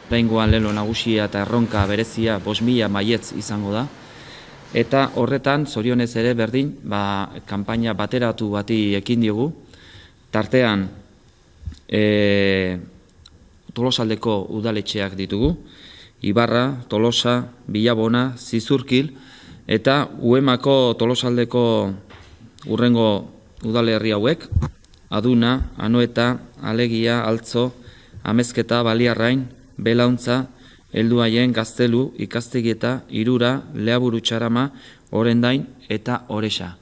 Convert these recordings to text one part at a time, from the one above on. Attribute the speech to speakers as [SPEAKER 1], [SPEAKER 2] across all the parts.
[SPEAKER 1] oraingoan lelo nagusia eta erronka berezia 5.000 maietz izango da. Eta horretan, zorionez ere berdin, kanpaina bateratu bati ekin diogu. Tartean, Tolosaldeko udaletxeak ditugu, Ibarra, Tolosa, Bilabona, Zizurkil, eta Uemako Tolosaldeko urrengo udalerri hauek, Aduna, Anoeta, Alegia, Altzo, Amezketa, Baliarrain, Belauntza, Helduaien, Gaztelu, Ikastegieta, Irura, Leaburu Txarama, Orendain eta Orexa.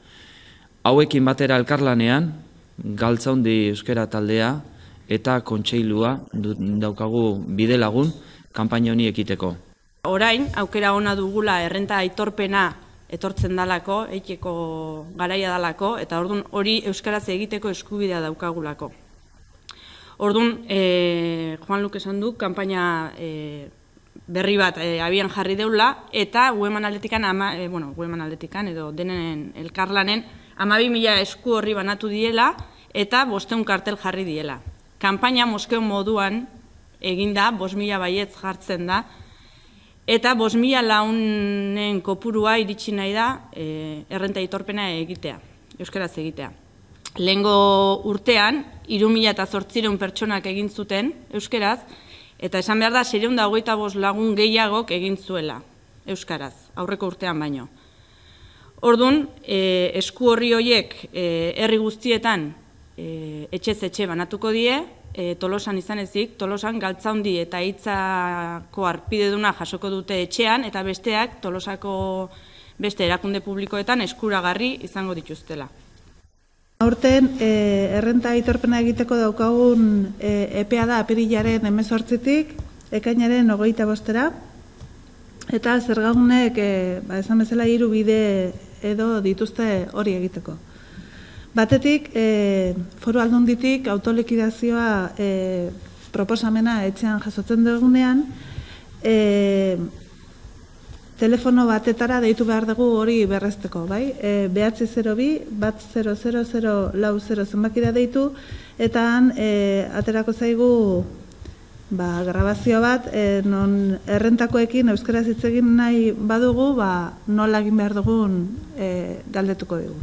[SPEAKER 1] Hauekin batera elkarlanean, Galtzaundi euskara taldea eta kontseilua daukagu bide lagun kanpaina honi ekiteko.
[SPEAKER 2] Orain, aukera ona dugula errenta aitorpena etortzen dalako, eiteko garaia dalako, eta ordun hori euskaraz egiteko eskubidea daukagulako. Ordun, Juan Luk esan du, kanpaina berri bat abian jarri deula, eta Ueman aldetikan edo denen elkarlanen 12.000 esku horri banatu diela, eta 500 kartel jarri diela. Kanpaina moskeo moduan eginda, 5.000 baietz jartzen da, eta 5.000 launen kopurua iritsi nahi da errenta aitorpena egitea, euskaraz egitea. Lehengo urtean, 3.800 pertsonak egin zuten euskaraz, eta esan behar da, 625 lagun gehiagok egin zuela euskaraz, aurreko urtean baino. Ordun, esku horri horiek herri guztietan etxez etxe banatuko die, Tolosan izan ezik, Tolosan Galtzaundi eta Hitzako arpideduna jasoko dute etxean, eta besteak Tolosako beste erakunde publikoetan eskuragarri izango dituztela.
[SPEAKER 3] Aurten, errenta aitorpena egiteko daukagun epea da apirilaren 18-tik, ekainaren 25-era, eta zergagunek, esan bezala 3 bide edo dituzte hori egiteko. Batetik, Foru Aldunditik autolikidazioa proposamena etxean jasotzen dugunean, telefono batetara deitu behar dugu hori berrezteko, bai? 902-100-040 zenbakira deitu, eta han aterako zaigu grabazio bat, non errentakoekin euskaraz hitz egin nahi badugu, nola egin behar dugun galdetuko dugu.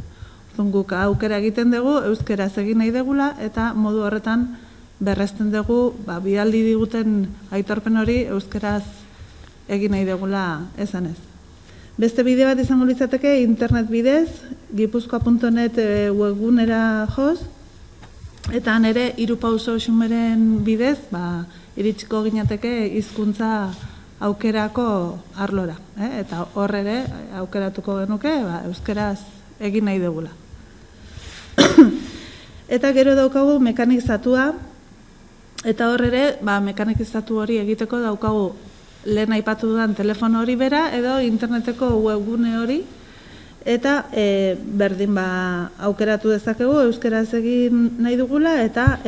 [SPEAKER 3] Guk aukera egiten dugu, euskaraz egin nahi dugula, eta modu horretan berrezten dugu, bidaldi diguten aitorpen hori euskaraz egin nahi dugula esanez. Beste bide bat izango litzateke internet bidez, gipuzkoa.net webgunera joz, eta han ere 3 pauso xumeren bidez, iritsiko ginateke hizkuntza aukerako arlora. Eta hor ere aukeratuko genuke euskaraz egin nahi dugula. Eta gero daukagu mekanizatua, eta hor ere mekanizatu hori egiteko daukagu lehen aipatu dudan telefono hori bera edo interneteko webgune hori, eta berdin aukeratu dezakegu euskaraz egin nahi dugula, eta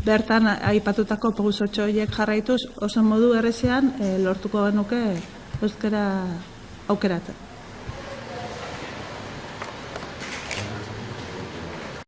[SPEAKER 3] bertan aipatutako pausotxo horiek jarraituz oso modu errezean lortuko genuke euskara aukeratzen.